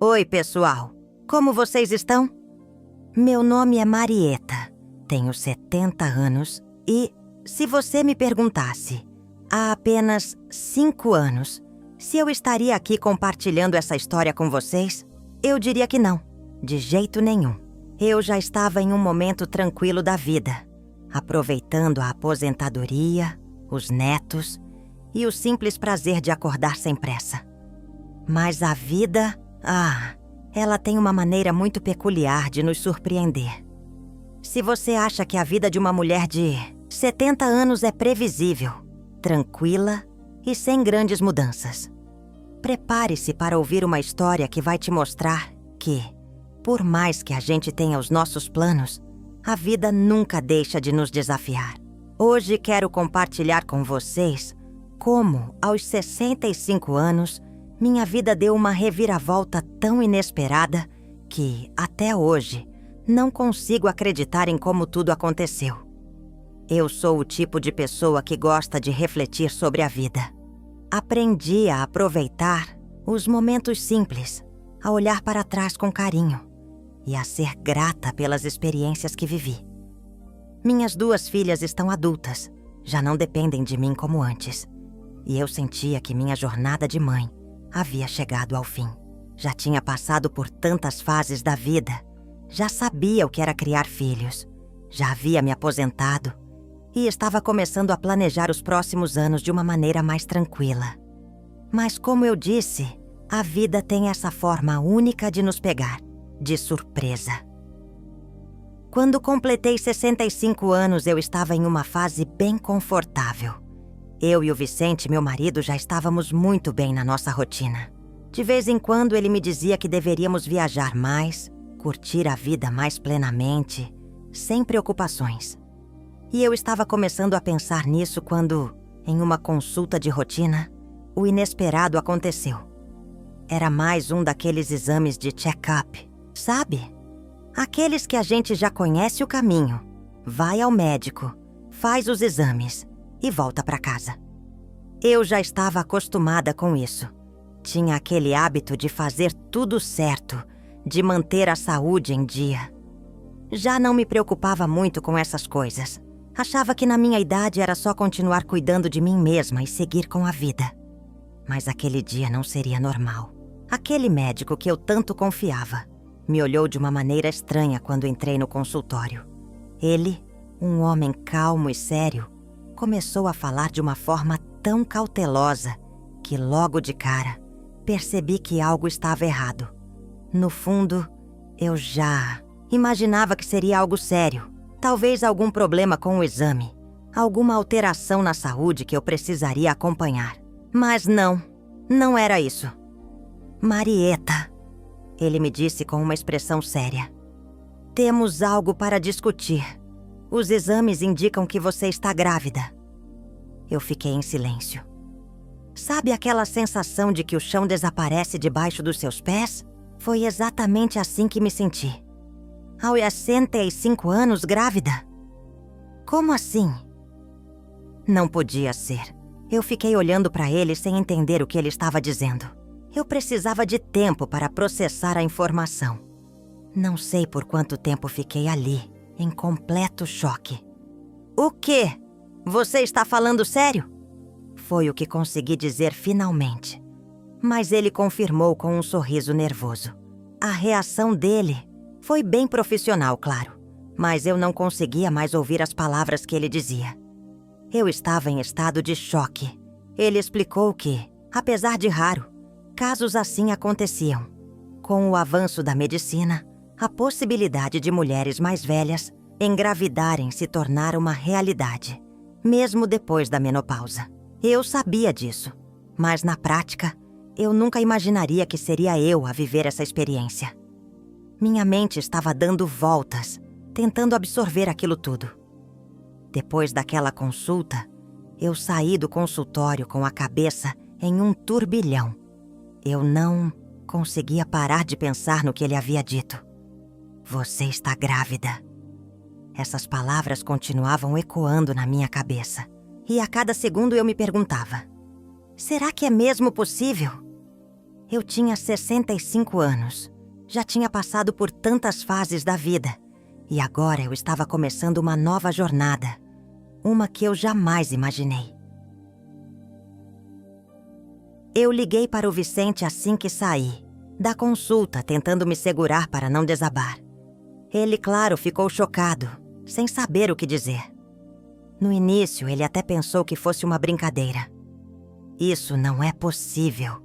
Oi, pessoal. Como vocês estão? Meu nome é Marieta. Tenho 70 anos e, se você me perguntasse, há apenas 5 anos, se eu estaria aqui compartilhando essa história com vocês, eu diria que não, de jeito nenhum. Eu já estava em um momento tranquilo da vida, aproveitando a aposentadoria, os netos e o simples prazer de acordar sem pressa. Mas a vida, ela tem uma maneira muito peculiar de nos surpreender. Se você acha que a vida de uma mulher de 70 anos é previsível, tranquila e sem grandes mudanças, prepare-se para ouvir uma história que vai te mostrar que, por mais que a gente tenha os nossos planos, a vida nunca deixa de nos desafiar. Hoje quero compartilhar com vocês como, aos 65 anos, minha vida deu uma reviravolta tão inesperada que, até hoje, não consigo acreditar em como tudo aconteceu. Eu sou o tipo de pessoa que gosta de refletir sobre a vida. Aprendi a aproveitar os momentos simples, a olhar para trás com carinho e a ser grata pelas experiências que vivi. Minhas 2 filhas estão adultas, já não dependem de mim como antes. E eu sentia que minha jornada de mãe havia chegado ao fim. Já tinha passado por tantas fases da vida, já sabia o que era criar filhos, já havia me aposentado e estava começando a planejar os próximos anos de uma maneira mais tranquila. Mas como eu disse, a vida tem essa forma única de nos pegar, de surpresa. Quando completei 65 anos, eu estava em uma fase bem confortável. Eu e o Vicente, meu marido, já estávamos muito bem na nossa rotina. De vez em quando ele me dizia que deveríamos viajar mais, curtir a vida mais plenamente, sem preocupações. E eu estava começando a pensar nisso quando, em uma consulta de rotina, o inesperado aconteceu. Era mais um daqueles exames de check-up, sabe? Aqueles que a gente já conhece o caminho, vai ao médico, faz os exames e volta para casa. Eu já estava acostumada com isso. Tinha aquele hábito de fazer tudo certo, de manter a saúde em dia. Já não me preocupava muito com essas coisas. Achava que na minha idade era só continuar cuidando de mim mesma e seguir com a vida. Mas aquele dia não seria normal. Aquele médico que eu tanto confiava me olhou de uma maneira estranha quando entrei no consultório. Ele, um homem calmo e sério, começou a falar de uma forma tão cautelosa que logo de cara percebi que algo estava errado. No fundo, eu já imaginava que seria algo sério. Talvez algum problema com o exame, alguma alteração na saúde que eu precisaria acompanhar. Mas não era isso. Marieta, ele me disse com uma expressão séria. Temos algo para discutir. Os exames indicam que você está grávida. Eu fiquei em silêncio. Sabe aquela sensação de que o chão desaparece debaixo dos seus pés? Foi exatamente assim que me senti. Aos 65 anos, grávida? Como assim? Não podia ser. Eu fiquei olhando para ele sem entender o que ele estava dizendo. Eu precisava de tempo para processar a informação. Não sei por quanto tempo fiquei ali, em completo choque. O quê? Você está falando sério? Foi o que consegui dizer finalmente. Mas ele confirmou com um sorriso nervoso. A reação dele foi bem profissional, claro, mas eu não conseguia mais ouvir as palavras que ele dizia. Eu estava em estado de choque. Ele explicou que, apesar de raro, casos assim aconteciam. Com o avanço da medicina, a possibilidade de mulheres mais velhas engravidarem se tornar uma realidade, mesmo depois da menopausa. Eu sabia disso, mas na prática, eu nunca imaginaria que seria eu a viver essa experiência. Minha mente estava dando voltas, tentando absorver aquilo tudo. Depois daquela consulta, eu saí do consultório com a cabeça em um turbilhão. Eu não conseguia parar de pensar no que ele havia dito. Você está grávida. Essas palavras continuavam ecoando na minha cabeça. E a cada segundo eu me perguntava, será que é mesmo possível? Eu tinha 65 anos. Já tinha passado por tantas fases da vida. E agora eu estava começando uma nova jornada. Uma que eu jamais imaginei. Eu liguei para o Vicente assim que saí, da consulta, tentando me segurar para não desabar. Ele, claro, ficou chocado, sem saber o que dizer. No início, ele até pensou que fosse uma brincadeira. Isso não é possível,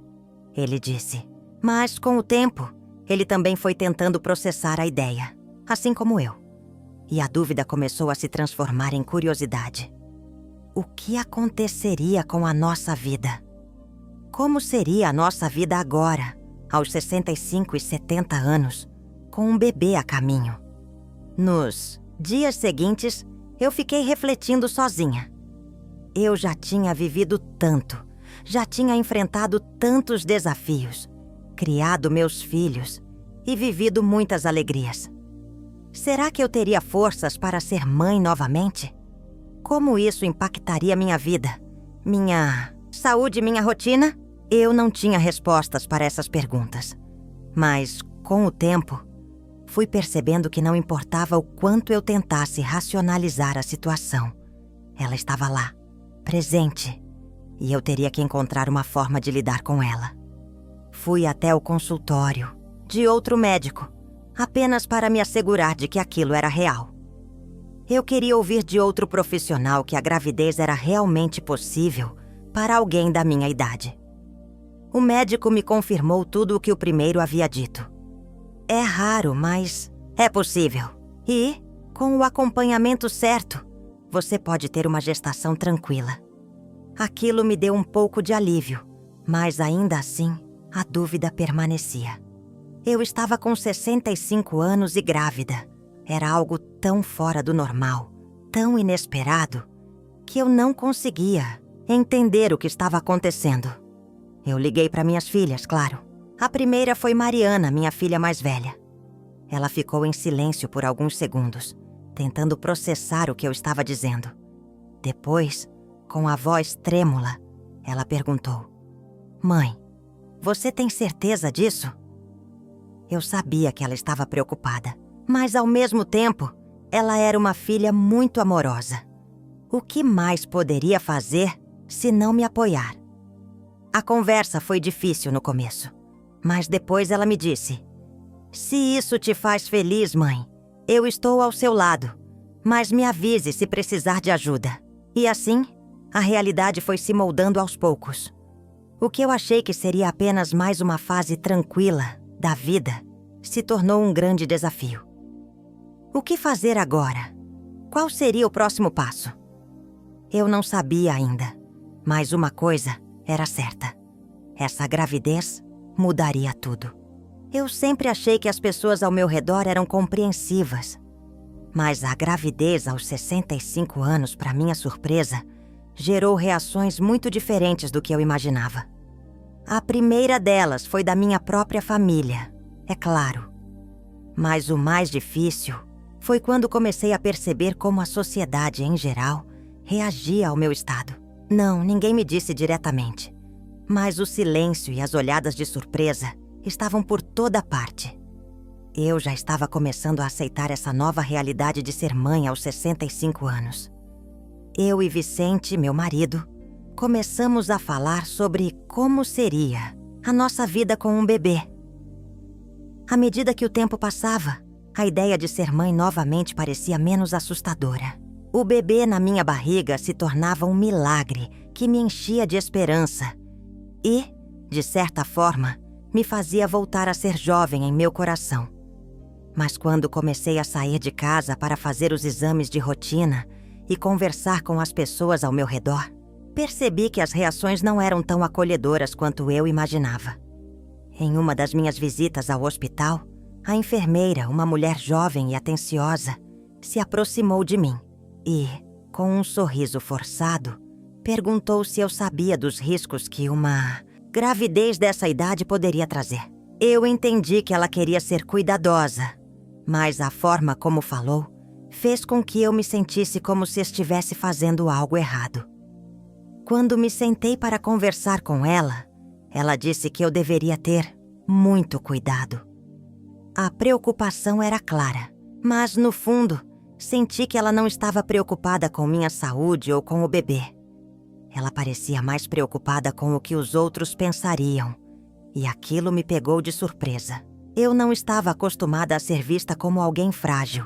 ele disse. Mas, com o tempo, ele também foi tentando processar a ideia, assim como eu. E a dúvida começou a se transformar em curiosidade. O que aconteceria com a nossa vida? Como seria a nossa vida agora, aos 65 e 70 anos, com um bebê a caminho? Nos dias seguintes, eu fiquei refletindo sozinha. Eu já tinha vivido tanto, já tinha enfrentado tantos desafios, criado meus filhos e vivido muitas alegrias. Será que eu teria forças para ser mãe novamente? Como isso impactaria minha vida, minha saúde e minha rotina? Eu não tinha respostas para essas perguntas. Mas, com o tempo, fui percebendo que não importava o quanto eu tentasse racionalizar a situação. Ela estava lá, presente, e eu teria que encontrar uma forma de lidar com ela. Fui até o consultório de outro médico, apenas para me assegurar de que aquilo era real. Eu queria ouvir de outro profissional que a gravidez era realmente possível para alguém da minha idade. O médico me confirmou tudo o que o primeiro havia dito. É raro, mas é possível. E, com o acompanhamento certo, você pode ter uma gestação tranquila. Aquilo me deu um pouco de alívio, mas ainda assim, a dúvida permanecia. Eu estava com 65 anos e grávida. Era algo tão fora do normal, tão inesperado, que eu não conseguia entender o que estava acontecendo. Eu liguei para minhas filhas, claro. A primeira foi Mariana, minha filha mais velha. Ela ficou em silêncio por alguns segundos, tentando processar o que eu estava dizendo. Depois, com a voz trêmula, ela perguntou: "Mãe, você tem certeza disso?" Eu sabia que ela estava preocupada, mas ao mesmo tempo, ela era uma filha muito amorosa. O que mais poderia fazer se não me apoiar? A conversa foi difícil no começo, mas depois ela me disse: "Se isso te faz feliz, mãe, eu estou ao seu lado, mas me avise se precisar de ajuda." E assim, a realidade foi se moldando aos poucos. O que eu achei que seria apenas mais uma fase tranquila da vida se tornou um grande desafio. O que fazer agora? Qual seria o próximo passo? Eu não sabia ainda, mas uma coisa era certa. Essa gravidez mudaria tudo. Eu sempre achei que as pessoas ao meu redor eram compreensivas. Mas a gravidez aos 65 anos, para minha surpresa, gerou reações muito diferentes do que eu imaginava. A primeira delas foi da minha própria família, é claro. Mas o mais difícil foi quando comecei a perceber como a sociedade, em geral, reagia ao meu estado. Não, ninguém me disse diretamente. Mas o silêncio e as olhadas de surpresa estavam por toda parte. Eu já estava começando a aceitar essa nova realidade de ser mãe aos 65 anos. Eu e Vicente, meu marido, começamos a falar sobre como seria a nossa vida com um bebê. À medida que o tempo passava, a ideia de ser mãe novamente parecia menos assustadora. O bebê na minha barriga se tornava um milagre que me enchia de esperança e, de certa forma, me fazia voltar a ser jovem em meu coração. Mas quando comecei a sair de casa para fazer os exames de rotina e conversar com as pessoas ao meu redor, percebi que as reações não eram tão acolhedoras quanto eu imaginava. Em uma das minhas visitas ao hospital, a enfermeira, uma mulher jovem e atenciosa, se aproximou de mim e, com um sorriso forçado, perguntou se eu sabia dos riscos que uma gravidez dessa idade poderia trazer. Eu entendi que ela queria ser cuidadosa, mas a forma como falou fez com que eu me sentisse como se estivesse fazendo algo errado. Quando me sentei para conversar com ela, Ela disse que eu deveria ter muito cuidado. A preocupação era clara, mas no fundo, senti que ela não estava preocupada com minha saúde ou com o bebê. Ela parecia mais preocupada com o que os outros pensariam, e aquilo me pegou de surpresa. Eu não estava acostumada a ser vista como alguém frágil,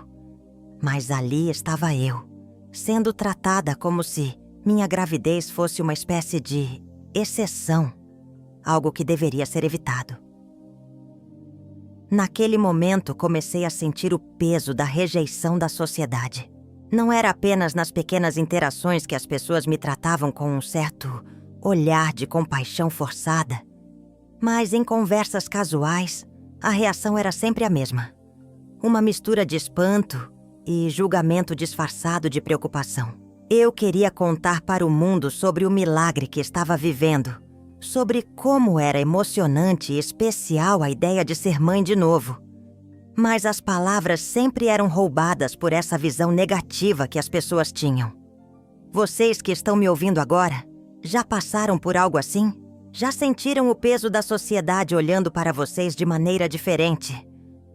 mas ali estava eu, sendo tratada como se minha gravidez fosse uma espécie de exceção, algo que deveria ser evitado. Naquele momento, comecei a sentir o peso da rejeição da sociedade. Não era apenas nas pequenas interações que as pessoas me tratavam com um certo olhar de compaixão forçada, mas em conversas casuais, a reação era sempre a mesma. Uma mistura de espanto e julgamento disfarçado de preocupação. Eu queria contar para o mundo sobre o milagre que estava vivendo, sobre como era emocionante e especial a ideia de ser mãe de novo. Mas as palavras sempre eram roubadas por essa visão negativa que as pessoas tinham. Vocês que estão me ouvindo agora, já passaram por algo assim? Já sentiram o peso da sociedade olhando para vocês de maneira diferente,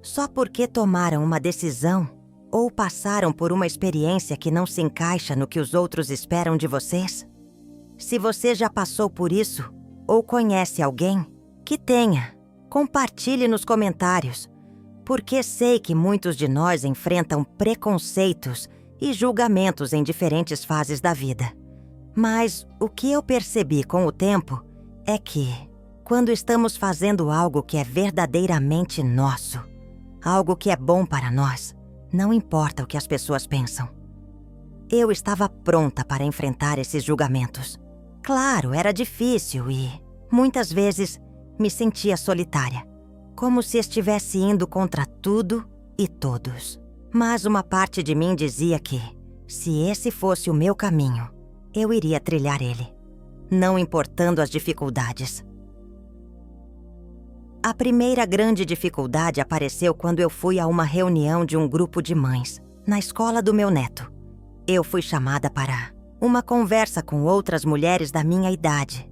só porque tomaram uma decisão ou passaram por uma experiência que não se encaixa no que os outros esperam de vocês? Se você já passou por isso, ou conhece alguém, que tenha, compartilhe nos comentários, porque sei que muitos de nós enfrentam preconceitos e julgamentos em diferentes fases da vida. Mas o que eu percebi com o tempo é que, quando estamos fazendo algo que é verdadeiramente nosso, algo que é bom para nós, não importa o que as pessoas pensam. Eu estava pronta para enfrentar esses julgamentos. Claro, era difícil e, muitas vezes, me sentia solitária, como se estivesse indo contra tudo e todos. Mas uma parte de mim dizia que, se esse fosse o meu caminho, eu iria trilhar ele, não importando as dificuldades. A primeira grande dificuldade apareceu quando eu fui a uma reunião de um grupo de mães, na escola do meu neto. Eu fui chamada para uma conversa com outras mulheres da minha idade.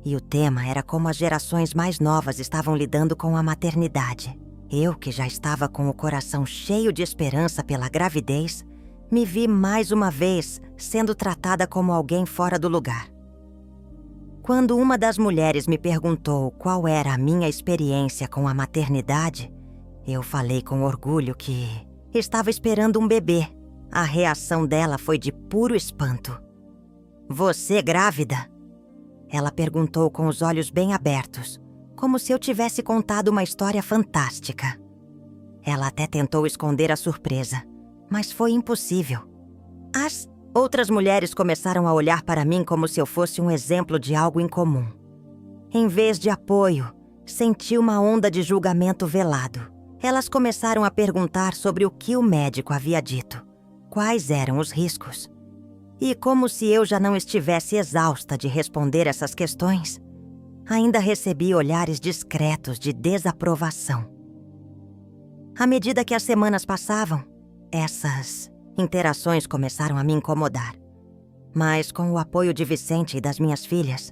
E o tema era como as gerações mais novas estavam lidando com a maternidade. Eu, que já estava com o coração cheio de esperança pela gravidez, me vi mais uma vez sendo tratada como alguém fora do lugar. Quando uma das mulheres me perguntou qual era a minha experiência com a maternidade, eu falei com orgulho que estava esperando um bebê. A reação dela foi de puro espanto. "Você grávida?" Ela perguntou com os olhos bem abertos, como se eu tivesse contado uma história fantástica. Ela até tentou esconder a surpresa, mas foi impossível. As outras mulheres começaram a olhar para mim como se eu fosse um exemplo de algo incomum. Em vez de apoio, senti uma onda de julgamento velado. Elas começaram a perguntar sobre o que o médico havia dito, quais eram os riscos. E como se eu já não estivesse exausta de responder essas questões, ainda recebi olhares discretos de desaprovação. À medida que as semanas passavam, essas interações começaram a me incomodar. Mas com o apoio de Vicente e das minhas filhas,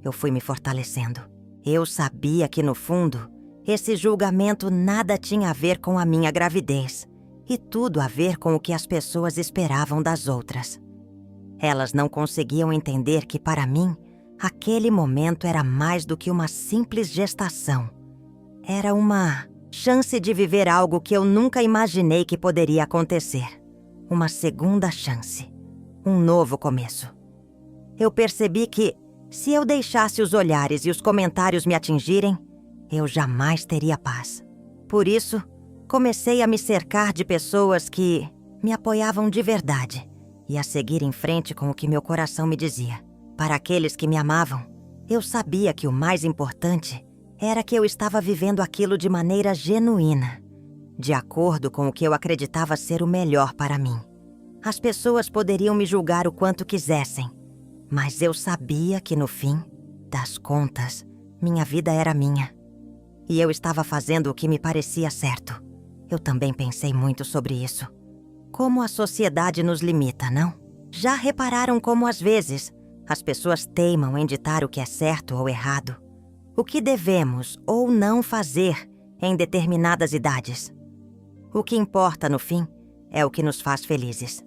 eu fui me fortalecendo. Eu sabia que, no fundo, esse julgamento nada tinha a ver com a minha gravidez e tudo a ver com o que as pessoas esperavam das outras. Elas não conseguiam entender que, para mim, aquele momento era mais do que uma simples gestação. Era uma chance de viver algo que eu nunca imaginei que poderia acontecer. Uma segunda chance. Um novo começo. Eu percebi que, se eu deixasse os olhares e os comentários me atingirem, eu jamais teria paz. Por isso, comecei a me cercar de pessoas que me apoiavam de verdade e a seguir em frente com o que meu coração me dizia. Para aqueles que me amavam, eu sabia que o mais importante era que eu estava vivendo aquilo de maneira genuína, de acordo com o que eu acreditava ser o melhor para mim. As pessoas poderiam me julgar o quanto quisessem, mas eu sabia que, no fim das contas, minha vida era minha. E eu estava fazendo o que me parecia certo. Eu também pensei muito sobre isso. Como a sociedade nos limita, não? Já repararam como, às vezes, as pessoas teimam em ditar o que é certo ou errado? o que devemos ou não fazer em determinadas idades. O que importa, no fim, é o que nos faz felizes.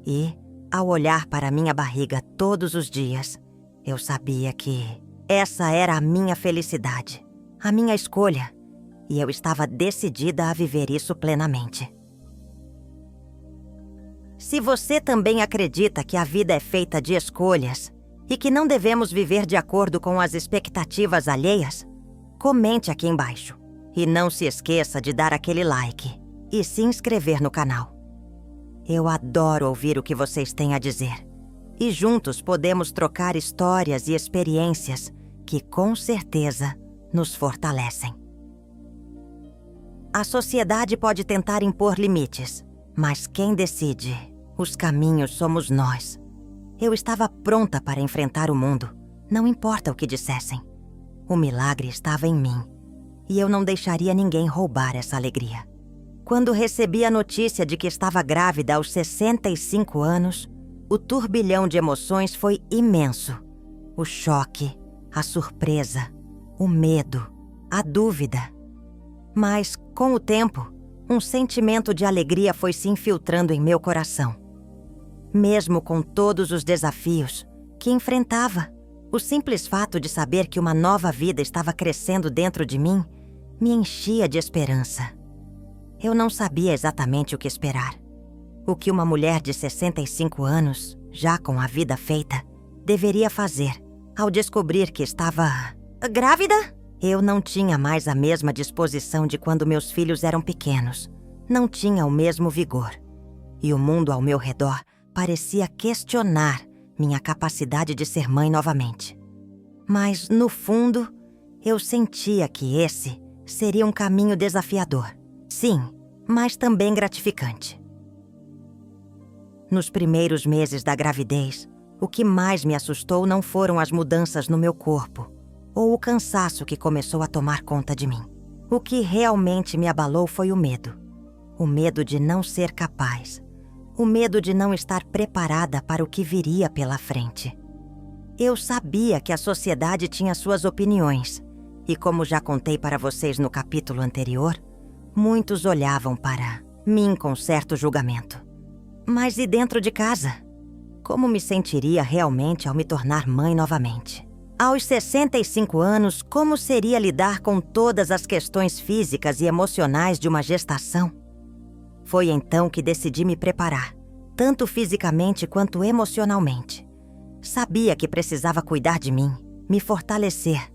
E, ao olhar para minha barriga todos os dias, eu sabia que essa era a minha felicidade, a minha escolha, e eu estava decidida a viver isso plenamente. Se você também acredita que a vida é feita de escolhas e que não devemos viver de acordo com as expectativas alheias, comente aqui embaixo. E não se esqueça de dar aquele like e se inscrever no canal. Eu adoro ouvir o que vocês têm a dizer. E juntos podemos trocar histórias e experiências que, com certeza, nos fortalecem. A sociedade pode tentar impor limites, mas quem decide os caminhos somos nós. Eu estava pronta para enfrentar o mundo, não importa o que dissessem. O milagre estava em mim, e eu não deixaria ninguém roubar essa alegria. Quando recebi a notícia de que estava grávida aos 65 anos, o turbilhão de emoções foi imenso. O choque, a surpresa, o medo, a dúvida. Mas, com o tempo, um sentimento de alegria foi se infiltrando em meu coração. Mesmo com todos os desafios que enfrentava, o simples fato de saber que uma nova vida estava crescendo dentro de mim me enchia de esperança. Eu não sabia exatamente o que esperar. O que uma mulher de 65 anos, já com a vida feita, deveria fazer ao descobrir que estava grávida? Eu não tinha mais a mesma disposição de quando meus filhos eram pequenos. Não tinha o mesmo vigor. E o mundo ao meu redor parecia questionar minha capacidade de ser mãe novamente. Mas, no fundo, eu sentia que esse seria um caminho desafiador. Sim, mas também gratificante. Nos primeiros meses da gravidez, o que mais me assustou não foram as mudanças no meu corpo ou o cansaço que começou a tomar conta de mim. O que realmente me abalou foi o medo. O medo de não ser capaz. O medo de não estar preparada para o que viria pela frente. Eu sabia que a sociedade tinha suas opiniões, e como já contei para vocês no capítulo anterior, muitos olhavam para mim com certo julgamento. Mas e dentro de casa? Como me sentiria realmente ao me tornar mãe novamente? Aos 65 anos, como seria lidar com todas as questões físicas e emocionais de uma gestação? Foi então que decidi me preparar, tanto fisicamente quanto emocionalmente. Sabia que precisava cuidar de mim, me fortalecer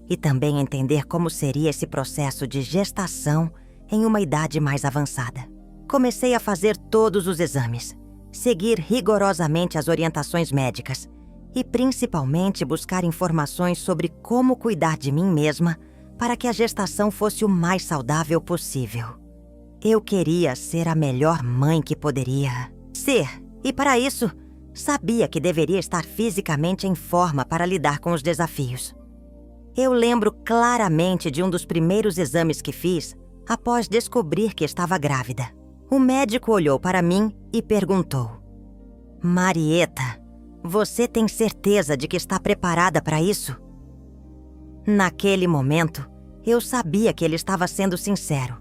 e também entender como seria esse processo de gestação em uma idade mais avançada. Comecei a fazer todos os exames, seguir rigorosamente as orientações médicas e principalmente buscar informações sobre como cuidar de mim mesma para que a gestação fosse o mais saudável possível. Eu queria ser a melhor mãe que poderia ser, e para isso, sabia que deveria estar fisicamente em forma para lidar com os desafios. Eu lembro claramente de um dos primeiros exames que fiz após descobrir que estava grávida. O médico olhou para mim e perguntou: "Marieta, você tem certeza de que está preparada para isso?" Naquele momento, eu sabia que ele estava sendo sincero,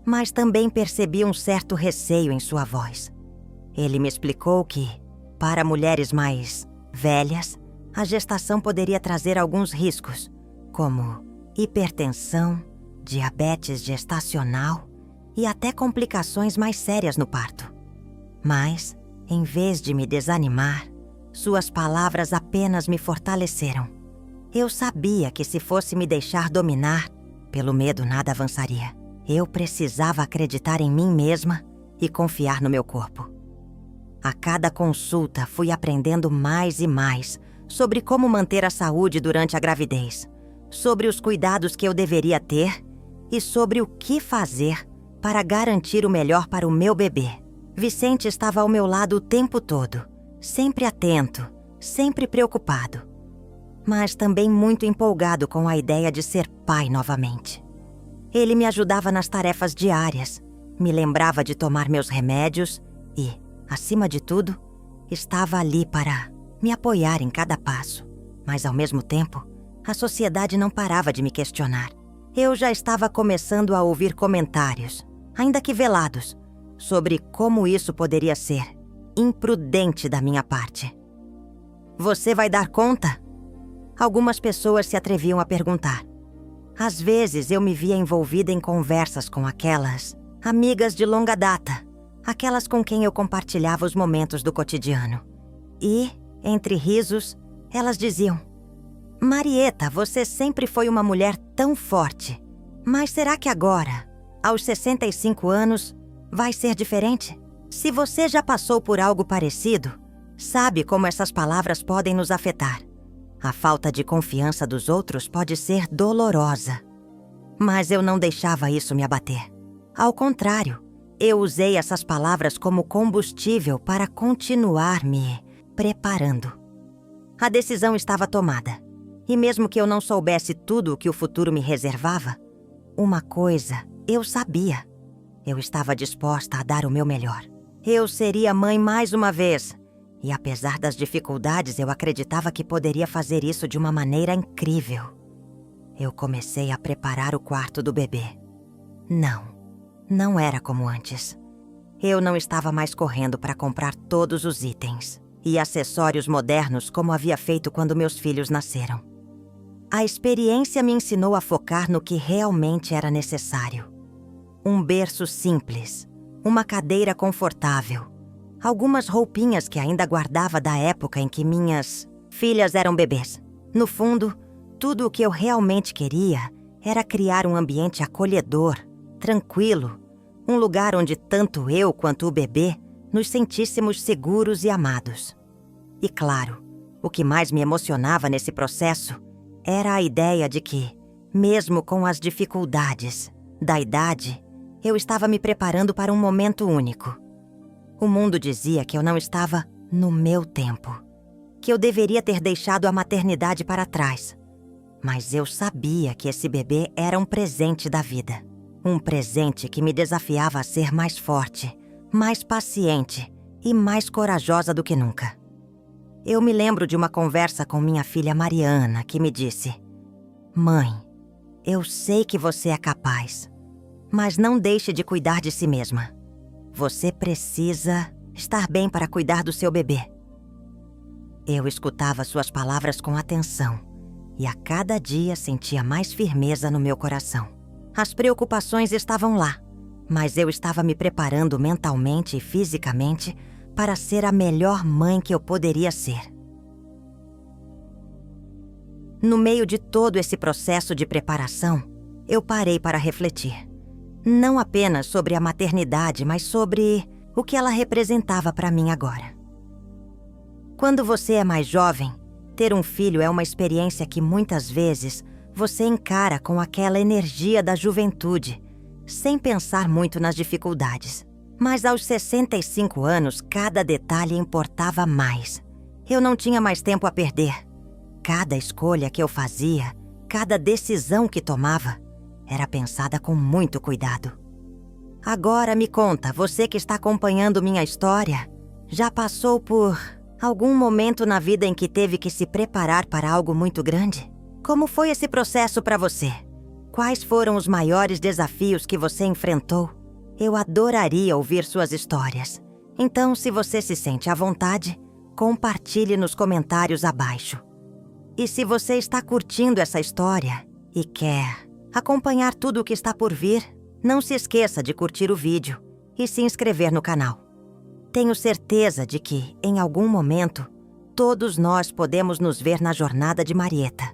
mas também percebi um certo receio em sua voz. Ele me explicou que, para mulheres mais velhas, a gestação poderia trazer alguns riscos, como hipertensão, diabetes gestacional e até complicações mais sérias no parto. Mas, em vez de me desanimar, suas palavras apenas me fortaleceram. Eu sabia que se fosse me deixar dominar, pelo medo nada avançaria. Eu precisava acreditar em mim mesma e confiar no meu corpo. A cada consulta fui aprendendo mais e mais sobre como manter a saúde durante a gravidez, sobre os cuidados que eu deveria ter e sobre o que fazer para garantir o melhor para o meu bebê. Vicente estava ao meu lado o tempo todo, sempre atento, sempre preocupado, mas também muito empolgado com a ideia de ser pai novamente. Ele me ajudava nas tarefas diárias, me lembrava de tomar meus remédios e, acima de tudo, estava ali para me apoiar em cada passo, mas ao mesmo tempo A sociedade não parava de me questionar. Eu já estava começando a ouvir comentários, ainda que velados, sobre como isso poderia ser imprudente da minha parte. Você vai dar conta? Algumas pessoas se atreviam a perguntar. Às vezes eu me via envolvida em conversas com aquelas amigas de longa data, aquelas com quem eu compartilhava os momentos do cotidiano. E, entre risos, elas diziam: Marieta, você sempre foi uma mulher tão forte. Mas será que agora, aos 65 anos, vai ser diferente? Se você já passou por algo parecido, sabe como essas palavras podem nos afetar. A falta de confiança dos outros pode ser dolorosa. Mas eu não deixava isso me abater. Ao contrário, eu usei essas palavras como combustível para continuar me preparando. A decisão estava tomada. E mesmo que eu não soubesse tudo o que o futuro me reservava, uma coisa eu sabia. Eu estava disposta a dar o meu melhor. Eu seria mãe mais uma vez. E apesar das dificuldades, eu acreditava que poderia fazer isso de uma maneira incrível. Eu comecei a preparar o quarto do bebê. Não era como antes. Eu não estava mais correndo para comprar todos os itens e acessórios modernos como havia feito quando meus filhos nasceram. A experiência me ensinou a focar no que realmente era necessário. Um berço simples, uma cadeira confortável, algumas roupinhas que ainda guardava da época em que minhas filhas eram bebês. No fundo, tudo o que eu realmente queria era criar um ambiente acolhedor, tranquilo, um lugar onde tanto eu quanto o bebê nos sentíssemos seguros e amados. E claro, o que mais me emocionava nesse processo era a ideia de que, mesmo com as dificuldades da idade, eu estava me preparando para um momento único. O mundo dizia que eu não estava no meu tempo, que eu deveria ter deixado a maternidade para trás. Mas eu sabia que esse bebê era um presente da vida. Um presente que me desafiava a ser mais forte, mais paciente e mais corajosa do que nunca. Eu me lembro de uma conversa com minha filha Mariana, que me disse: Mãe, eu sei que você é capaz, mas não deixe de cuidar de si mesma. Você precisa estar bem para cuidar do seu bebê. Eu escutava suas palavras com atenção e a cada dia sentia mais firmeza no meu coração. As preocupações estavam lá, mas eu estava me preparando mentalmente e fisicamente para ser a melhor mãe que eu poderia ser. No meio de todo esse processo de preparação, eu parei para refletir. Não apenas sobre a maternidade, mas sobre o que ela representava para mim agora. Quando você é mais jovem, ter um filho é uma experiência que muitas vezes você encara com aquela energia da juventude, sem pensar muito nas dificuldades. Mas aos 65 anos, cada detalhe importava mais. Eu não tinha mais tempo a perder. Cada escolha que eu fazia, cada decisão que tomava, era pensada com muito cuidado. Agora me conta, você que está acompanhando minha história, já passou por algum momento na vida em que teve que se preparar para algo muito grande? Como foi esse processo para você? Quais foram os maiores desafios que você enfrentou? Eu adoraria ouvir suas histórias. Então, se você se sente à vontade, compartilhe nos comentários abaixo. E se você está curtindo essa história e quer acompanhar tudo o que está por vir, não se esqueça de curtir o vídeo e se inscrever no canal. Tenho certeza de que, em algum momento, todos nós podemos nos ver na jornada de Marieta.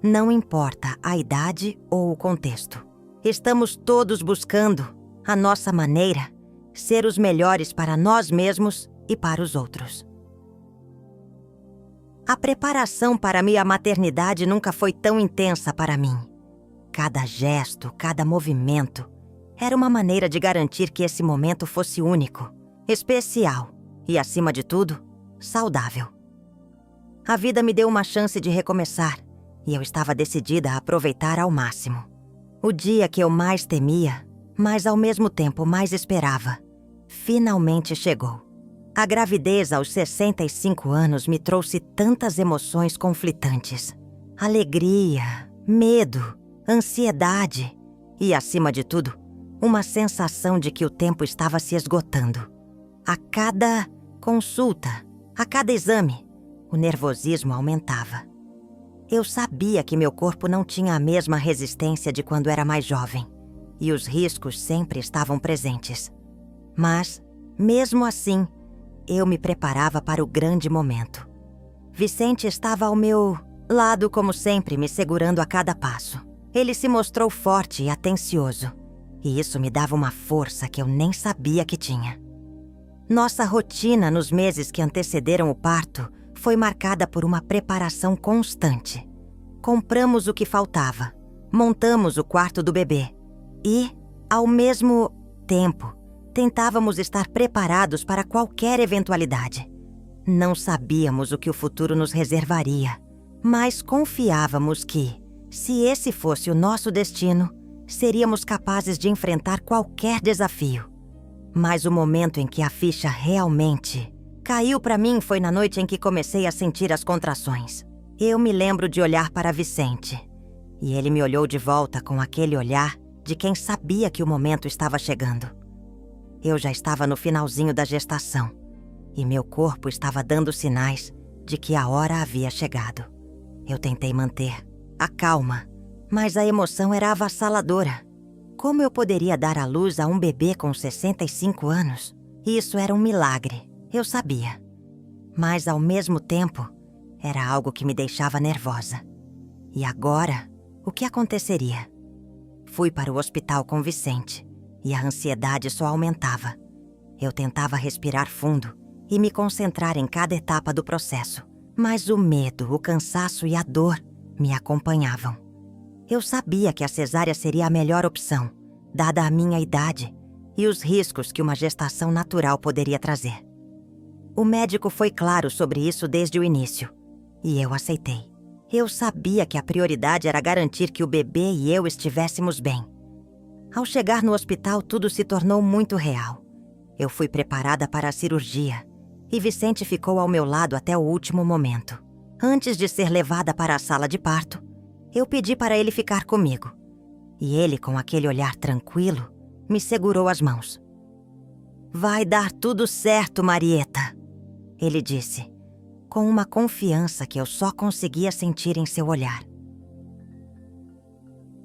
Não importa a idade ou o contexto. Estamos todos buscando, à nossa maneira, ser os melhores para nós mesmos e para os outros. A preparação para minha maternidade nunca foi tão intensa para mim. Cada gesto, cada movimento, era uma maneira de garantir que esse momento fosse único, especial e, acima de tudo, saudável. A vida me deu uma chance de recomeçar e eu estava decidida a aproveitar ao máximo. O dia que eu mais temia, mas ao mesmo tempo mais esperava, finalmente chegou. A gravidez aos 65 anos me trouxe tantas emoções conflitantes. Alegria, medo, ansiedade e, acima de tudo, uma sensação de que o tempo estava se esgotando. A cada consulta, a cada exame, o nervosismo aumentava. Eu sabia que meu corpo não tinha a mesma resistência de quando era mais jovem, e os riscos sempre estavam presentes. Mas, mesmo assim, eu me preparava para o grande momento. Vicente estava ao meu lado, como sempre, me segurando a cada passo. Ele se mostrou forte e atencioso, e isso me dava uma força que eu nem sabia que tinha. Nossa rotina nos meses que antecederam o parto foi marcada por uma preparação constante. Compramos o que faltava, montamos o quarto do bebê e, ao mesmo tempo, tentávamos estar preparados para qualquer eventualidade. Não sabíamos o que o futuro nos reservaria, mas confiávamos que, se esse fosse o nosso destino, seríamos capazes de enfrentar qualquer desafio. Mas o momento em que a ficha realmente caiu para mim foi na noite em que comecei a sentir as contrações. Eu me lembro de olhar para Vicente, e ele me olhou de volta com aquele olhar de quem sabia que o momento estava chegando. Eu já estava no finalzinho da gestação, e meu corpo estava dando sinais de que a hora havia chegado. Eu tentei manter a calma, mas a emoção era avassaladora. Como eu poderia dar à luz a um bebê com 65 anos? Isso era um milagre, eu sabia. Mas, ao mesmo tempo, era algo que me deixava nervosa. E agora, o que aconteceria? Fui para o hospital com Vicente, e a ansiedade só aumentava. Eu tentava respirar fundo e me concentrar em cada etapa do processo, mas o medo, o cansaço e a dor me acompanhavam. Eu sabia que a cesárea seria a melhor opção, dada a minha idade e os riscos que uma gestação natural poderia trazer. O médico foi claro sobre isso desde o início, e eu aceitei. Eu sabia que a prioridade era garantir que o bebê e eu estivéssemos bem. Ao chegar no hospital, tudo se tornou muito real. Eu fui preparada para a cirurgia, e Vicente ficou ao meu lado até o último momento. Antes de ser levada para a sala de parto, eu pedi para ele ficar comigo. E ele, com aquele olhar tranquilo, me segurou as mãos. "Vai dar tudo certo, Marieta", ele disse, com uma confiança que eu só conseguia sentir em seu olhar.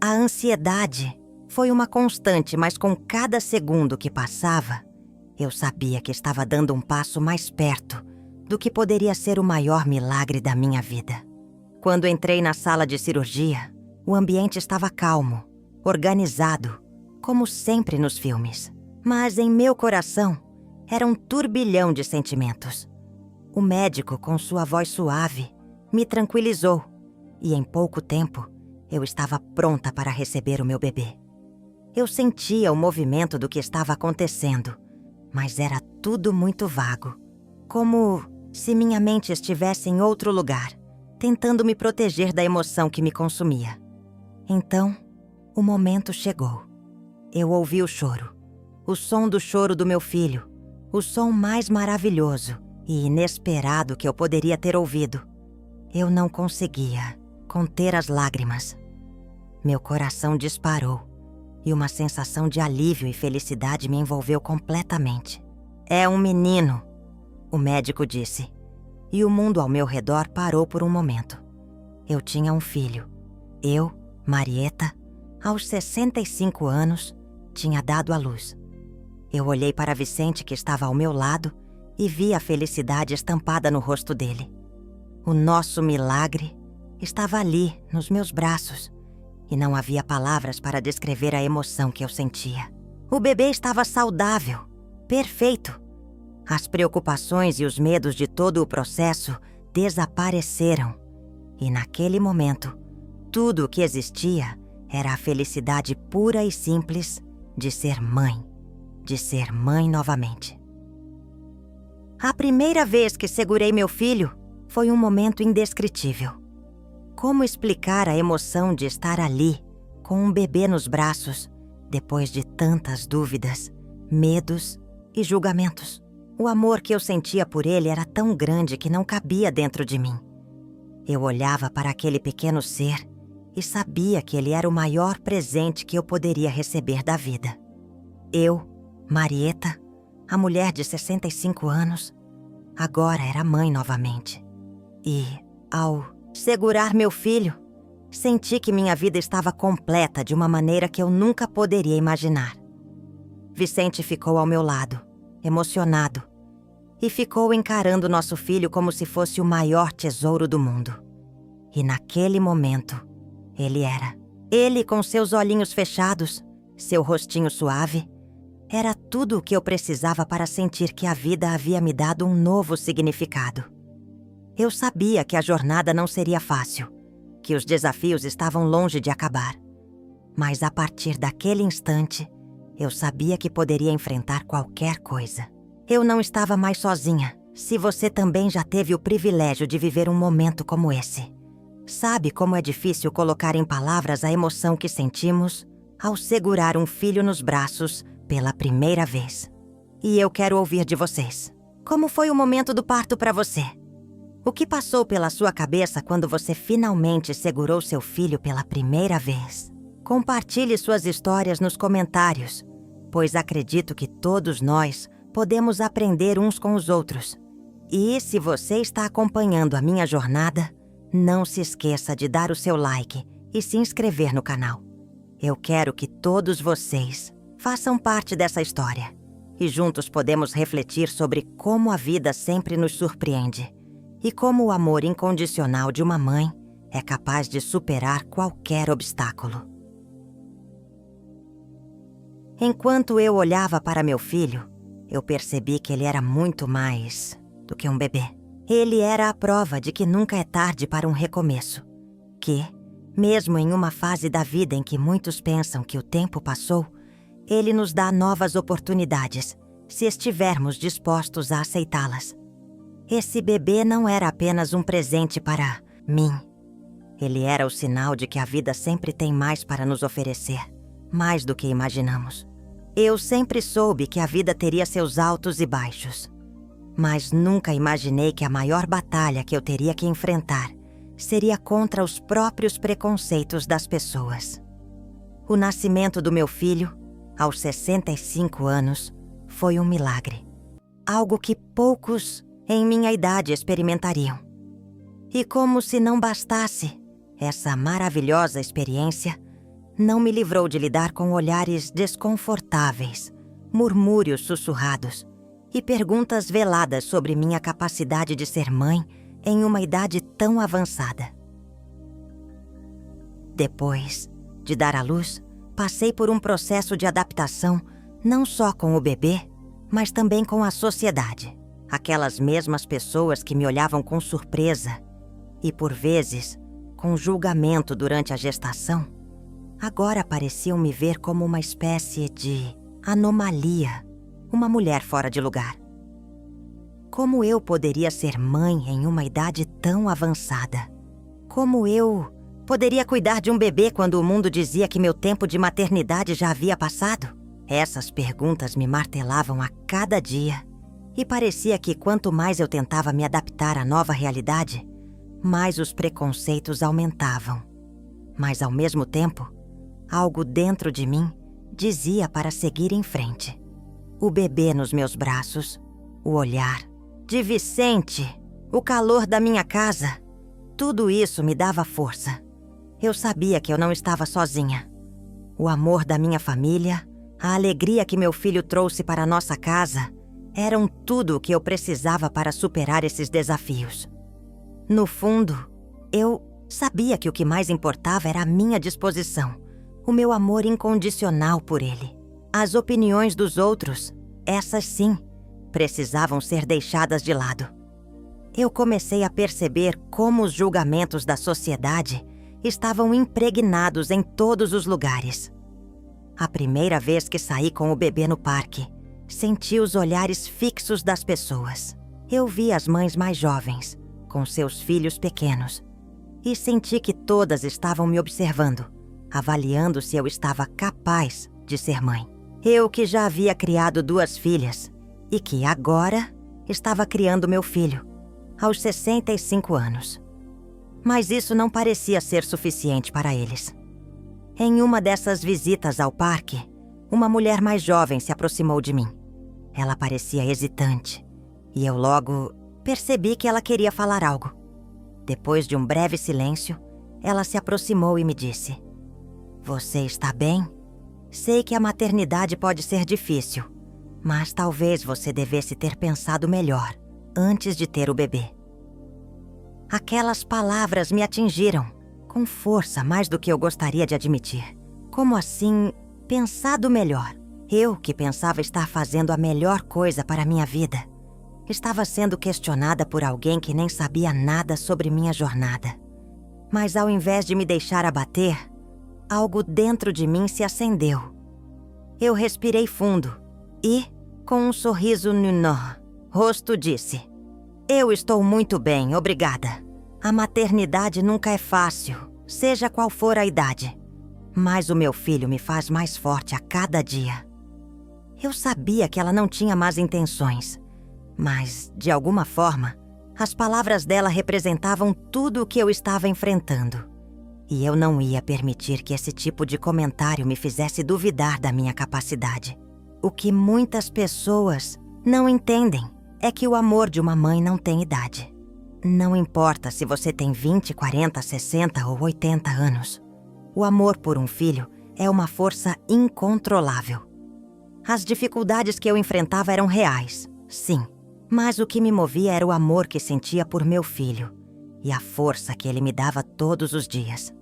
A ansiedade foi uma constante, mas com cada segundo que passava, eu sabia que estava dando um passo mais perto do que poderia ser o maior milagre da minha vida. Quando entrei na sala de cirurgia, o ambiente estava calmo, organizado, como sempre nos filmes. Mas em meu coração, era um turbilhão de sentimentos. O médico, com sua voz suave, me tranquilizou, e em pouco tempo, eu estava pronta para receber o meu bebê. Eu sentia o movimento do que estava acontecendo, mas era tudo muito vago, como se minha mente estivesse em outro lugar, tentando me proteger da emoção que me consumia. Então, o momento chegou. Eu ouvi o choro, o som do choro do meu filho, o som mais maravilhoso e inesperado que eu poderia ter ouvido. Eu não conseguia conter as lágrimas. Meu coração disparou e uma sensação de alívio e felicidade me envolveu completamente. "É um menino", o médico disse, e o mundo ao meu redor parou por um momento. Eu tinha um filho. Eu, Marieta, aos 65 anos, tinha dado à luz. Eu olhei para Vicente, que estava ao meu lado, e vi a felicidade estampada no rosto dele. O nosso milagre estava ali, nos meus braços, e não havia palavras para descrever a emoção que eu sentia. O bebê estava saudável, perfeito. As preocupações e os medos de todo o processo desapareceram. E naquele momento, tudo o que existia era a felicidade pura e simples de ser mãe novamente. A primeira vez que segurei meu filho foi um momento indescritível. Como explicar a emoção de estar ali, com um bebê nos braços, depois de tantas dúvidas, medos e julgamentos? O amor que eu sentia por ele era tão grande que não cabia dentro de mim. Eu olhava para aquele pequeno ser e sabia que ele era o maior presente que eu poderia receber da vida. Eu, Marieta, a mulher de 65 anos, agora era mãe novamente. E, ao segurar meu filho, senti que minha vida estava completa de uma maneira que eu nunca poderia imaginar. Vicente ficou ao meu lado, emocionado, e ficou encarando nosso filho como se fosse o maior tesouro do mundo. E naquele momento, ele era. Ele com seus olhinhos fechados, seu rostinho suave, era tudo o que eu precisava para sentir que a vida havia me dado um novo significado. Eu sabia que a jornada não seria fácil, que os desafios estavam longe de acabar. Mas a partir daquele instante, eu sabia que poderia enfrentar qualquer coisa. Eu não estava mais sozinha. Se você também já teve o privilégio de viver um momento como esse, sabe como é difícil colocar em palavras a emoção que sentimos ao segurar um filho nos braços pela primeira vez. E eu quero ouvir de vocês. Como foi o momento do parto para você? O que passou pela sua cabeça quando você finalmente segurou seu filho pela primeira vez? Compartilhe suas histórias nos comentários, pois acredito que todos nós podemos aprender uns com os outros. E se você está acompanhando a minha jornada, não se esqueça de dar o seu like e se inscrever no canal. Eu quero que todos vocês façam parte dessa história e juntos podemos refletir sobre como a vida sempre nos surpreende e como o amor incondicional de uma mãe é capaz de superar qualquer obstáculo. Enquanto eu olhava para meu filho, eu percebi que ele era muito mais do que um bebê. Ele era a prova de que nunca é tarde para um recomeço. Que, mesmo em uma fase da vida em que muitos pensam que o tempo passou, ele nos dá novas oportunidades, se estivermos dispostos a aceitá-las. Esse bebê não era apenas um presente para mim. Ele era o sinal de que a vida sempre tem mais para nos oferecer, mais do que imaginamos. Eu sempre soube que a vida teria seus altos e baixos, mas nunca imaginei que a maior batalha que eu teria que enfrentar seria contra os próprios preconceitos das pessoas. O nascimento do meu filho, aos 65 anos, foi um milagre. Algo que poucos em minha idade experimentariam. E como se não bastasse, essa maravilhosa experiência não me livrou de lidar com olhares desconfortáveis, murmúrios sussurrados e perguntas veladas sobre minha capacidade de ser mãe em uma idade tão avançada. Depois de dar à luz, passei por um processo de adaptação não só com o bebê, mas também com a sociedade. Aquelas mesmas pessoas que me olhavam com surpresa e, por vezes, com julgamento durante a gestação, agora pareciam me ver como uma espécie de anomalia, uma mulher fora de lugar. Como eu poderia ser mãe em uma idade tão avançada? Como eu poderia cuidar de um bebê quando o mundo dizia que meu tempo de maternidade já havia passado? Essas perguntas me martelavam a cada dia e parecia que quanto mais eu tentava me adaptar à nova realidade, mais os preconceitos aumentavam. Mas ao mesmo tempo, algo dentro de mim dizia para seguir em frente. O bebê nos meus braços, o olhar de Vicente, o calor da minha casa, tudo isso me dava força. Eu sabia que eu não estava sozinha. O amor da minha família, a alegria que meu filho trouxe para nossa casa, eram tudo o que eu precisava para superar esses desafios. No fundo, eu sabia que o que mais importava era a minha disposição, o meu amor incondicional por ele. As opiniões dos outros, essas sim, precisavam ser deixadas de lado. Eu comecei a perceber como os julgamentos da sociedade estavam impregnados em todos os lugares. A primeira vez que saí com o bebê no parque, senti os olhares fixos das pessoas. Eu vi as mães mais jovens, com seus filhos pequenos, e senti que todas estavam me observando, avaliando se eu estava capaz de ser mãe. Eu que já havia criado 2 filhas e que agora estava criando meu filho, aos 65 anos. Mas isso não parecia ser suficiente para eles. Em uma dessas visitas ao parque, uma mulher mais jovem se aproximou de mim. Ela parecia hesitante, e eu logo percebi que ela queria falar algo. Depois de um breve silêncio, ela se aproximou e me disse: "Você está bem? Sei que a maternidade pode ser difícil, mas talvez você devesse ter pensado melhor antes de ter o bebê." Aquelas palavras me atingiram, com força mais do que eu gostaria de admitir. Como assim, pensado melhor? Eu, que pensava estar fazendo a melhor coisa para minha vida, estava sendo questionada por alguém que nem sabia nada sobre minha jornada. Mas ao invés de me deixar abater, algo dentro de mim se acendeu. Eu respirei fundo e, com um sorriso no rosto, disse: "Eu estou muito bem, obrigada. A maternidade nunca é fácil, seja qual for a idade. Mas o meu filho me faz mais forte a cada dia." Eu sabia que ela não tinha más intenções, mas, de alguma forma, as palavras dela representavam tudo o que eu estava enfrentando. E eu não ia permitir que esse tipo de comentário me fizesse duvidar da minha capacidade. O que muitas pessoas não entendem é que o amor de uma mãe não tem idade. Não importa se você tem 20, 40, 60 ou 80 anos. O amor por um filho é uma força incontrolável. As dificuldades que eu enfrentava eram reais, sim. Mas o que me movia era o amor que sentia por meu filho e a força que ele me dava todos os dias.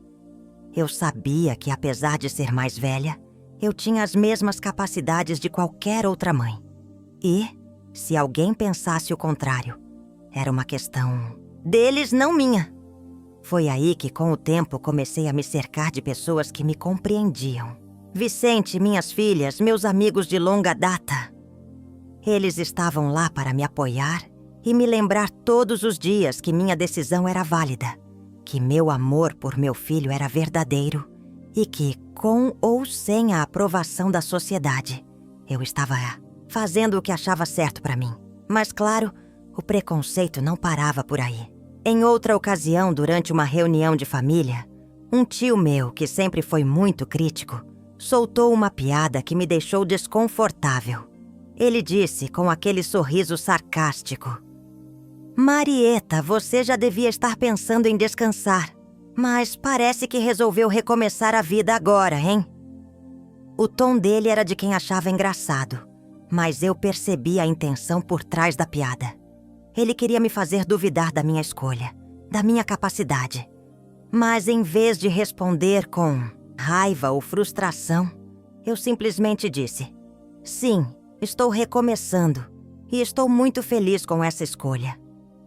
Eu sabia que, apesar de ser mais velha, eu tinha as mesmas capacidades de qualquer outra mãe. E, se alguém pensasse o contrário, era uma questão deles, não minha. Foi aí que, com o tempo, comecei a me cercar de pessoas que me compreendiam. Vicente, minhas filhas, meus amigos de longa data. Eles estavam lá para me apoiar e me lembrar todos os dias que minha decisão era válida, que meu amor por meu filho era verdadeiro e que, com ou sem a aprovação da sociedade, eu estava fazendo o que achava certo para mim. Mas, claro, o preconceito não parava por aí. Em outra ocasião, durante uma reunião de família, um tio meu, que sempre foi muito crítico, soltou uma piada que me deixou desconfortável. Ele disse com aquele sorriso sarcástico: "Marieta, você já devia estar pensando em descansar, mas parece que resolveu recomeçar a vida agora, hein?" O tom dele era de quem achava engraçado, mas eu percebi a intenção por trás da piada. Ele queria me fazer duvidar da minha escolha, da minha capacidade. Mas em vez de responder com raiva ou frustração, eu simplesmente disse: "Sim, estou recomeçando e estou muito feliz com essa escolha.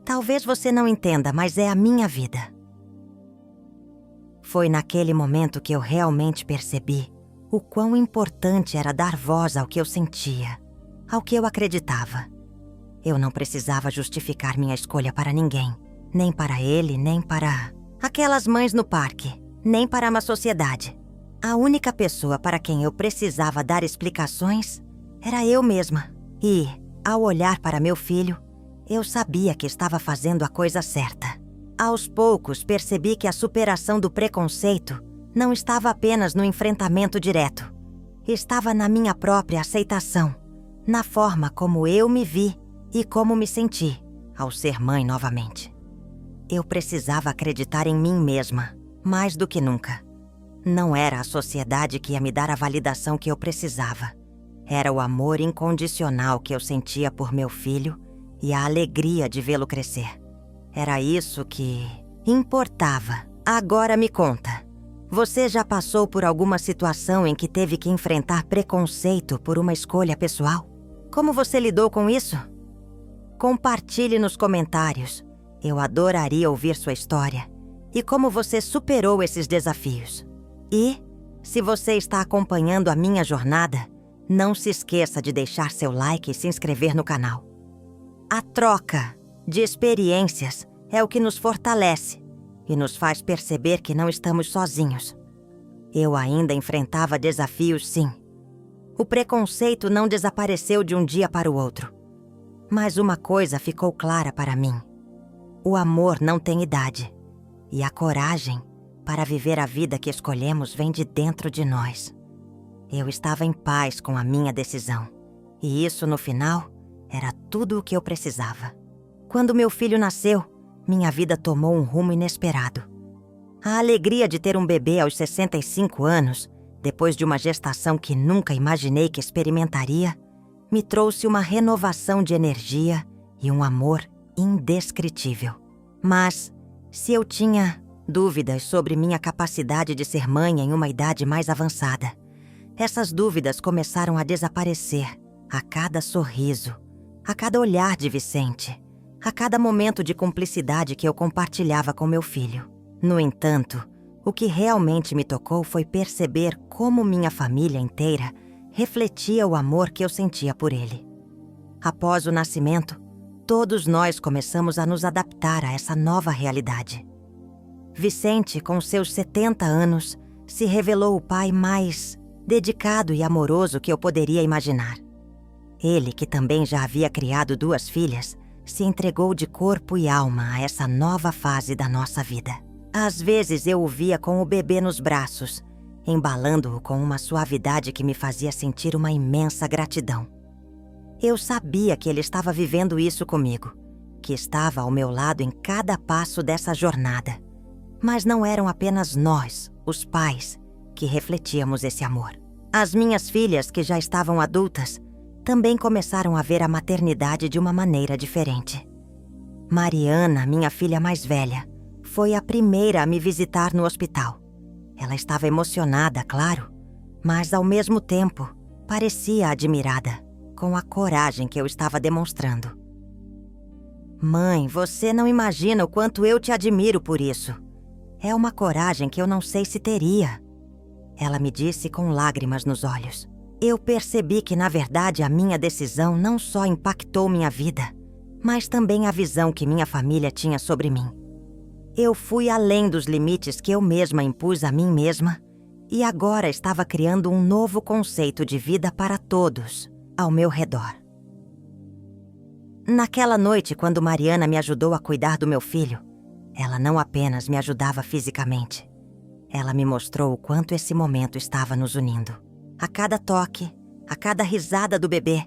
Talvez você não entenda, mas é a minha vida." Foi naquele momento que eu realmente percebi o quão importante era dar voz ao que eu sentia, ao que eu acreditava. Eu não precisava justificar minha escolha para ninguém, nem para ele, nem para aquelas mães no parque, nem para uma sociedade. A única pessoa para quem eu precisava dar explicações era eu mesma. E, ao olhar para meu filho, eu sabia que estava fazendo a coisa certa. Aos poucos, percebi que a superação do preconceito não estava apenas no enfrentamento direto. Estava na minha própria aceitação, na forma como eu me vi e como me senti ao ser mãe novamente. Eu precisava acreditar em mim mesma, mais do que nunca. Não era a sociedade que ia me dar a validação que eu precisava. Era o amor incondicional que eu sentia por meu filho e a alegria de vê-lo crescer. Era isso que importava. Agora me conta, você já passou por alguma situação em que teve que enfrentar preconceito por uma escolha pessoal? Como você lidou com isso? Compartilhe nos comentários. Eu adoraria ouvir sua história e como você superou esses desafios. E, se você está acompanhando a minha jornada, não se esqueça de deixar seu like e se inscrever no canal. A troca de experiências é o que nos fortalece e nos faz perceber que não estamos sozinhos. Eu ainda enfrentava desafios, sim. O preconceito não desapareceu de um dia para o outro. Mas uma coisa ficou clara para mim: o amor não tem idade. E a coragem para viver a vida que escolhemos vem de dentro de nós. Eu estava em paz com a minha decisão. E isso, no final, era tudo o que eu precisava. Quando meu filho nasceu, minha vida tomou um rumo inesperado. A alegria de ter um bebê aos 65 anos, depois de uma gestação que nunca imaginei que experimentaria, me trouxe uma renovação de energia e um amor indescritível. Mas, se eu tinha dúvidas sobre minha capacidade de ser mãe em uma idade mais avançada, essas dúvidas começaram a desaparecer a cada sorriso, a cada olhar de Vicente, a cada momento de cumplicidade que eu compartilhava com meu filho. No entanto, o que realmente me tocou foi perceber como minha família inteira refletia o amor que eu sentia por ele. Após o nascimento, todos nós começamos a nos adaptar a essa nova realidade. Vicente, com seus 70 anos, se revelou o pai mais dedicado e amoroso que eu poderia imaginar. Ele, que também já havia criado 2 filhas, se entregou de corpo e alma a essa nova fase da nossa vida. Às vezes eu o via com o bebê nos braços, embalando-o com uma suavidade que me fazia sentir uma imensa gratidão. Eu sabia que ele estava vivendo isso comigo, que estava ao meu lado em cada passo dessa jornada. Mas não eram apenas nós, os pais, que refletíamos esse amor. As minhas filhas, que já estavam adultas, também começaram a ver a maternidade de uma maneira diferente. Mariana, minha filha mais velha, foi a primeira a me visitar no hospital. Ela estava emocionada, claro, mas ao mesmo tempo parecia admirada com a coragem que eu estava demonstrando. Mãe, você não imagina o quanto eu te admiro por isso. É uma coragem que eu não sei se teria. Ela me disse com lágrimas nos olhos. Eu percebi que, na verdade, a minha decisão não só impactou minha vida, mas também a visão que minha família tinha sobre mim. Eu fui além dos limites que eu mesma impus a mim mesma e agora estava criando um novo conceito de vida para todos ao meu redor. Naquela noite, quando Mariana me ajudou a cuidar do meu filho, ela não apenas me ajudava fisicamente. Ela me mostrou o quanto esse momento estava nos unindo. A cada toque, a cada risada do bebê,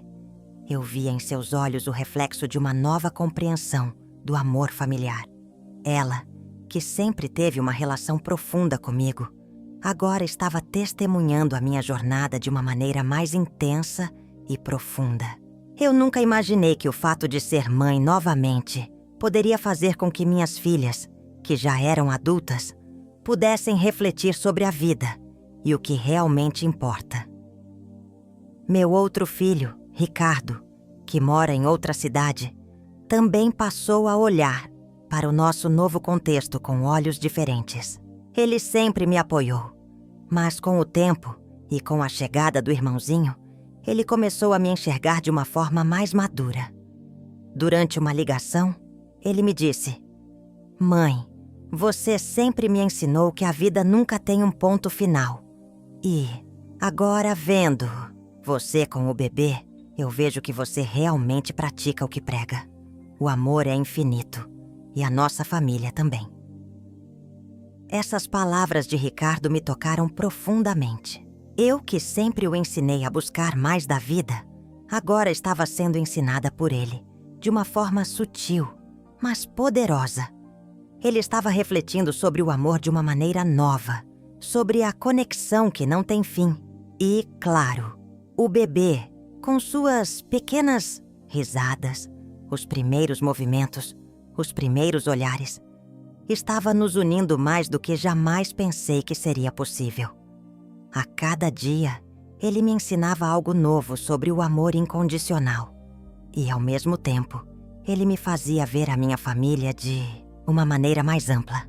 eu via em seus olhos o reflexo de uma nova compreensão do amor familiar. Ela, que sempre teve uma relação profunda comigo, agora estava testemunhando a minha jornada de uma maneira mais intensa e profunda. Eu nunca imaginei que o fato de ser mãe novamente poderia fazer com que minhas filhas, que já eram adultas, pudessem refletir sobre a vida e o que realmente importa. Meu outro filho, Ricardo, que mora em outra cidade, também passou a olhar para o nosso novo contexto com olhos diferentes. Ele sempre me apoiou, mas com o tempo e com a chegada do irmãozinho, ele começou a me enxergar de uma forma mais madura. Durante uma ligação, ele me disse: "Mãe, você sempre me ensinou que a vida nunca tem um ponto final. E, agora vendo você com o bebê, eu vejo que você realmente pratica o que prega. O amor é infinito, e a nossa família também." Essas palavras de Ricardo me tocaram profundamente. Eu, que sempre o ensinei a buscar mais da vida, agora estava sendo ensinada por ele, de uma forma sutil, mas poderosa. Ele estava refletindo sobre o amor de uma maneira nova, sobre a conexão que não tem fim. E, claro, o bebê, com suas pequenas risadas, os primeiros movimentos, os primeiros olhares, estava nos unindo mais do que jamais pensei que seria possível. A cada dia, ele me ensinava algo novo sobre o amor incondicional. E, ao mesmo tempo, ele me fazia ver a minha família de uma maneira mais ampla.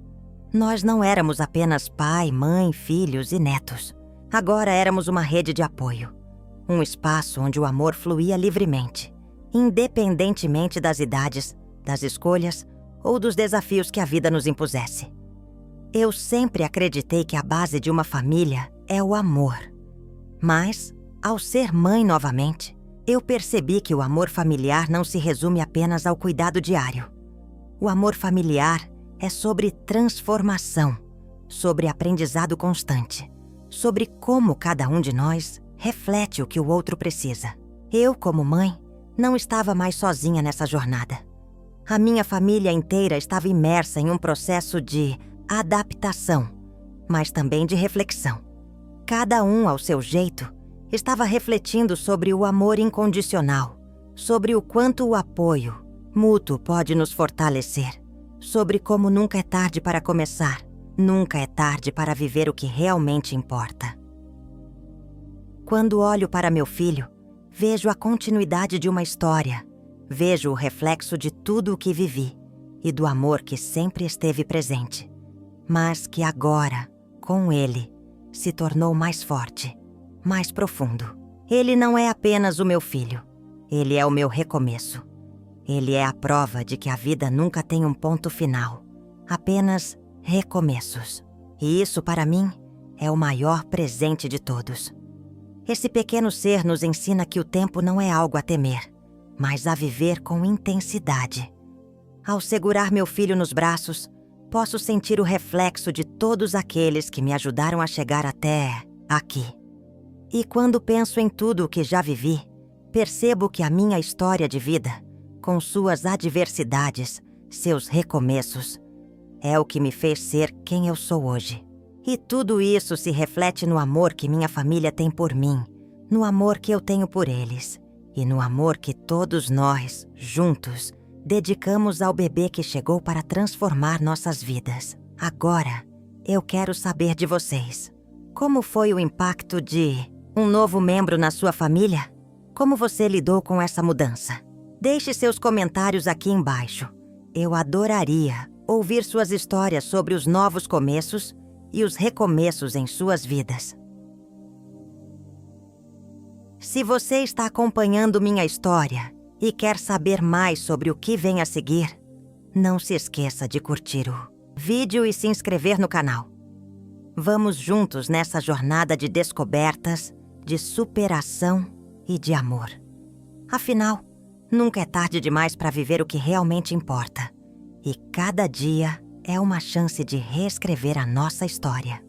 Nós não éramos apenas pai, mãe, filhos e netos. Agora éramos uma rede de apoio. Um espaço onde o amor fluía livremente, independentemente das idades, das escolhas ou dos desafios que a vida nos impusesse. Eu sempre acreditei que a base de uma família é o amor. Mas, ao ser mãe novamente, eu percebi que o amor familiar não se resume apenas ao cuidado diário. O amor familiar é sobre transformação, sobre aprendizado constante, sobre como cada um de nós reflete o que o outro precisa. Eu, como mãe, não estava mais sozinha nessa jornada. A minha família inteira estava imersa em um processo de adaptação, mas também de reflexão. Cada um, ao seu jeito, estava refletindo sobre o amor incondicional, sobre o quanto o apoio mútuo pode nos fortalecer, sobre como nunca é tarde para começar, nunca é tarde para viver o que realmente importa. Quando olho para meu filho, vejo a continuidade de uma história, vejo o reflexo de tudo o que vivi e do amor que sempre esteve presente, mas que agora, com ele, se tornou mais forte, mais profundo. Ele não é apenas o meu filho, ele é o meu recomeço. Ele é a prova de que a vida nunca tem um ponto final, apenas recomeços. E isso, para mim, é o maior presente de todos. Esse pequeno ser nos ensina que o tempo não é algo a temer, mas a viver com intensidade. Ao segurar meu filho nos braços, posso sentir o reflexo de todos aqueles que me ajudaram a chegar até aqui. E quando penso em tudo o que já vivi, percebo que a minha história de vida, com suas adversidades, seus recomeços, é o que me fez ser quem eu sou hoje. E tudo isso se reflete no amor que minha família tem por mim, no amor que eu tenho por eles e no amor que todos nós, juntos, dedicamos ao bebê que chegou para transformar nossas vidas. Agora, eu quero saber de vocês. Como foi o impacto de um novo membro na sua família? Como você lidou com essa mudança? Deixe seus comentários aqui embaixo. Eu adoraria ouvir suas histórias sobre os novos começos e os recomeços em suas vidas. Se você está acompanhando minha história e quer saber mais sobre o que vem a seguir, não se esqueça de curtir o vídeo e se inscrever no canal. Vamos juntos nessa jornada de descobertas, de superação e de amor. Afinal, nunca é tarde demais para viver o que realmente importa. E cada dia é uma chance de reescrever a nossa história.